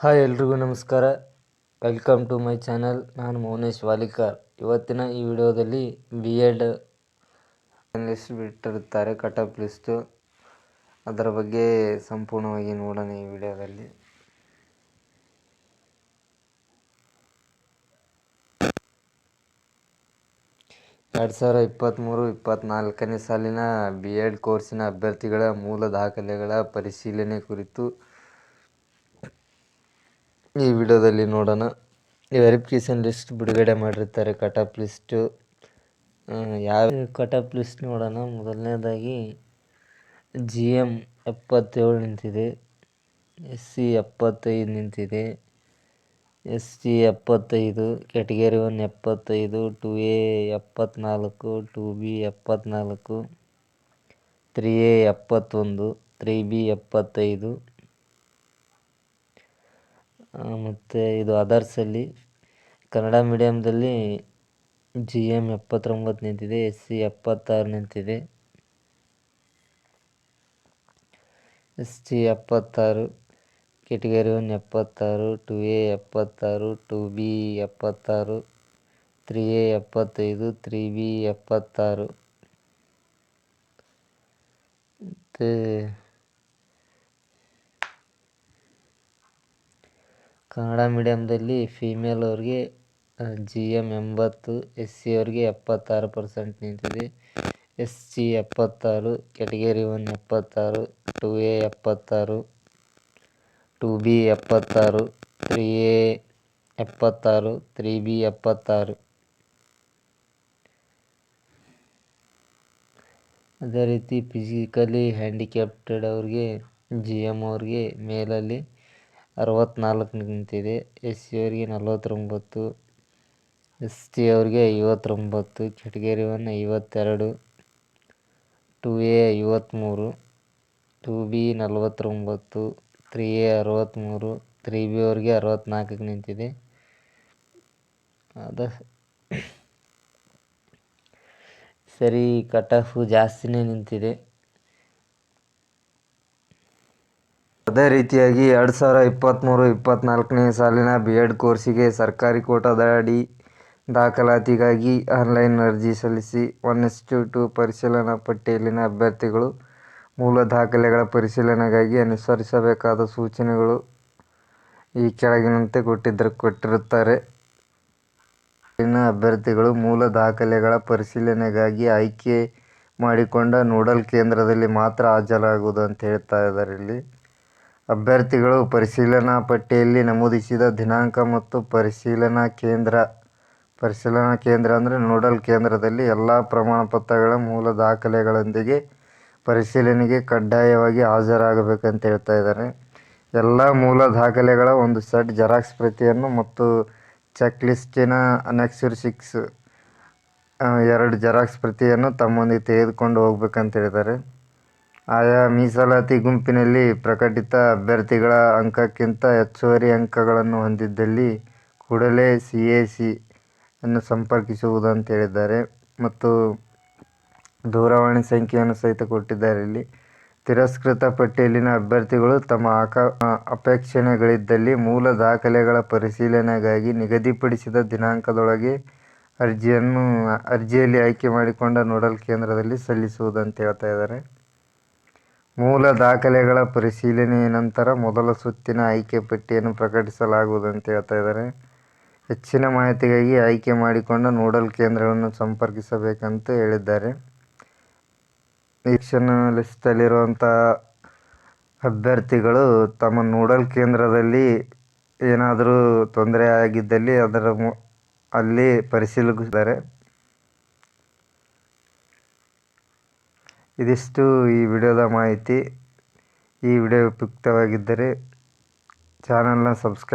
Hi ಎಲ್ರಿಗೂ ನಮಸ್ಕಾರ. Welcome to my channel. ನಾನು ಮೌನೇಶ್ ವಾಲಿಕಾರ್. ಇವತ್ತಿನ ಈ ವಿಡಿಯೋದಲ್ಲಿ B.Ed ಲಿಸ್ಟ್ ಬಿಟ್ಟಿರುತ್ತಾರೆ, ಕಟ್ ಆಫ್ ಲಿಸ್ಟು. ಅದರ ಬಗ್ಗೆ ಸಂಪೂರ್ಣವಾಗಿ ನೋಡೋಣ ಈ ವಿಡಿಯೋದಲ್ಲಿ. ಎರಡು ಸಾವಿರ 23-24ನೇ ಸಾಲಿನ B.Ed ಕೋರ್ಸಿನ ಅಭ್ಯರ್ಥಿಗಳ ಮೂಲ ದಾಖಲೆಗಳ ಪರಿಶೀಲನೆ ಕುರಿತು ಈ ವಿಡಿಯೋದಲ್ಲಿ ನೋಡೋಣ. ವೆರಿಫಿಕೇಷನ್ ಲಿಸ್ಟ್ ಬಿಡುಗಡೆ ಮಾಡಿರ್ತಾರೆ, ಕಟ್ ಆಫ್ ಲಿಸ್ಟು. ಯಾವ ಕಟ್ ಆಫ್ ಲಿಸ್ಟ್ ನೋಡೋಣ. ಮೊದಲನೇದಾಗಿ GM 77 ನಿಂತಿದೆ, SC 75 ನಿಂತಿದೆ, ST 75, category 1 75, 2A 74, 2B 74, 3A 71, 3B 75. ಮತ್ತು ಇದು ಅದರ್ಸಲ್ಲಿ ಕನ್ನಡ ಮೀಡಿಯಮ್ದಲ್ಲಿ GM 79 ನಿಂತಿದೆ, SC 76 ನಿಂತಿದೆ, ST 76, category 1 76, 2A 76, 2B 76, 3A 75, 3B 76. ಮತ್ತು ಕನ್ನಡ ಮೀಡಿಯಮ್ದಲ್ಲಿ ಫೀಮೇಲ್ ಅವ್ರಿಗೆ GM 80, SC ಅವ್ರಿಗೆ 76% ನಿಂತಿದೆ, SC 76, category 1 76, 2A 76, 2B 76, 3A 76, 3B 76. ಅದೇ ರೀತಿ ಫಿಸಿಕಲಿ ಹ್ಯಾಂಡಿಕ್ಯಾಪ್ಟೆಡ್ ಅವ್ರಿಗೆ GM ಅವ್ರಿಗೆ ಮೇಲಲ್ಲಿ 64 ನಿಂತಿದೆ, SC ಅವ್ರಿಗೆ 49, ST ಅವ್ರಿಗೆ 59, category 1 52, 2A 53, 2B 49, 3A 63, 3B ಅವ್ರಿಗೆ 64 ನಿಂತಿದೆ. ಸರಿ, ಕಟ್ ಆಫ್ ಜಾಸ್ತಿನೇ ನಿಂತಿದೆ. ಅದೇ ರೀತಿಯಾಗಿ 2023-24ನೇ ಸಾಲಿನ B.Ed ಕೋರ್ಸಿಗೆ ಸರ್ಕಾರಿ ಕೋಟಾದಡಿ ದಾಖಲಾತಿಗಾಗಿ ಆನ್ಲೈನ್ ಅರ್ಜಿ ಸಲ್ಲಿಸಿ 1:2 ಪರಿಶೀಲನಾ ಪಟ್ಟಿಯಲ್ಲಿನ ಅಭ್ಯರ್ಥಿಗಳು ಮೂಲ ದಾಖಲೆಗಳ ಪರಿಶೀಲನೆಗಾಗಿ ಅನುಸರಿಸಬೇಕಾದ ಸೂಚನೆಗಳು ಈ ಕೆಳಗಿನಂತೆ ಕೊಟ್ಟಿರುತ್ತಾರೆ. ಇಲ್ಲಿನ ಅಭ್ಯರ್ಥಿಗಳು ಮೂಲ ದಾಖಲೆಗಳ ಪರಿಶೀಲನೆಗಾಗಿ ಆಯ್ಕೆ ಮಾಡಿಕೊಂಡ ನೋಡಲ್ ಕೇಂದ್ರದಲ್ಲಿ ಮಾತ್ರ ಹಾಜರಾಗುವುದು ಅಂತ ಹೇಳ್ತಾ ಇದ್ದಾರೆ. ಇಲ್ಲಿ ಅಭ್ಯರ್ಥಿಗಳು ಪರಿಶೀಲನಾ ಪಟ್ಟಿಯಲ್ಲಿ ನಮೂದಿಸಿದ ದಿನಾಂಕ ಮತ್ತು ಪರಿಶೀಲನಾ ಕೇಂದ್ರ ಅಂದರೆ ನೋಡಲ್ ಕೇಂದ್ರದಲ್ಲಿ ಎಲ್ಲ ಪ್ರಮಾಣ ಪತ್ರಗಳ ಮೂಲ ದಾಖಲೆಗಳೊಂದಿಗೆ ಪರಿಶೀಲನೆಗೆ ಕಡ್ಡಾಯವಾಗಿ ಹಾಜರಾಗಬೇಕಂತ ಹೇಳ್ತಾ ಇದ್ದಾರೆ. ಎಲ್ಲ ಮೂಲ ದಾಖಲೆಗಳ ಒಂದು ಸೆಟ್ ಜೆರಾಕ್ಸ್ ಪ್ರತಿಯನ್ನು ಮತ್ತು ಚೆಕ್ ಲಿಸ್ಟಿನ ಅನೆಕ್ಸರ್ 6 2 ಜೆರಾಕ್ಸ್ ಪ್ರತಿಯನ್ನು ತಮ್ಮೊಂದಿಗೆ ತೆಗೆದುಕೊಂಡು ಹೋಗ್ಬೇಕಂತ ಹೇಳಿದ್ದಾರೆ. ಆಯಾ ಮೀಸಲಾತಿ ಗುಂಪಿನಲ್ಲಿ ಪ್ರಕಟಿತ ಅಭ್ಯರ್ಥಿಗಳ ಅಂಕಕ್ಕಿಂತ ಹೆಚ್ಚುವರಿ ಅಂಕಗಳನ್ನು ಹೊಂದಿದ್ದಲ್ಲಿ ಕೂಡಲೇ CAC ಅನ್ನು ಸಂಪರ್ಕಿಸುವುದು ಅಂತ ಹೇಳಿದ್ದಾರೆ. ಮತ್ತು ದೂರವಾಣಿ ಸಂಖ್ಯೆಯನ್ನು ಸಹಿತ ಕೊಟ್ಟಿದ್ದಾರೆ. ಇಲ್ಲಿ ತಿರಸ್ಕೃತ ಪಟ್ಟಿಯಲ್ಲಿನ ಅಭ್ಯರ್ಥಿಗಳು ತಮ್ಮ ಅಪೇಕ್ಷಣೆಗಳಿದ್ದಲ್ಲಿ ಮೂಲ ದಾಖಲೆಗಳ ಪರಿಶೀಲನೆಗಾಗಿ ನಿಗದಿಪಡಿಸಿದ ದಿನಾಂಕದೊಳಗೆ ಅರ್ಜಿಯಲ್ಲಿ ಆಯ್ಕೆ ಮಾಡಿಕೊಂಡ ನೋಡಲ್ ಕೇಂದ್ರದಲ್ಲಿ ಸಲ್ಲಿಸುವುದು ಅಂತ ಹೇಳ್ತಾ ಇದ್ದಾರೆ. ಮೂಲ ದಾಖಲೆಗಳ ಪರಿಶೀಲನೆಯ ನಂತರ ಮೊದಲ ಸುತ್ತಿನ ಆಯ್ಕೆ ಪಟ್ಟಿಯನ್ನು ಪ್ರಕಟಿಸಲಾಗುವುದು ಅಂತ ಹೇಳ್ತಾ ಇದ್ದಾರೆ. ಹೆಚ್ಚಿನ ಮಾಹಿತಿಗಾಗಿ ಆಯ್ಕೆ ಮಾಡಿಕೊಂಡ ನೋಡಲ್ ಕೇಂದ್ರವನ್ನು ಸಂಪರ್ಕಿಸಬೇಕಂತ ಹೇಳಿದ್ದಾರೆ. ಎಲೆಕ್ಷನ್ ಲಿಸ್ಟಲ್ಲಿರುವಂಥ ಅಭ್ಯರ್ಥಿಗಳು ತಮ್ಮ ನೋಡಲ್ ಕೇಂದ್ರದಲ್ಲಿ ಏನಾದರೂ ತೊಂದರೆ ಆಗಿದ್ದಲ್ಲಿ ಅಲ್ಲಿ ಪರಿಶೀಲಿಸಿದ್ದಾರೆ. ಇದಿಷ್ಟು ಈ ವಿಡಿಯೋದ ಮಾಹಿತಿ. ಈ ವಿಡಿಯೋ ಉಪಯುಕ್ತವಾಗಿದ್ದರೆ ಚಾನಲ್ನ ಸಬ್ಸ್ಕ್ರೈಬ್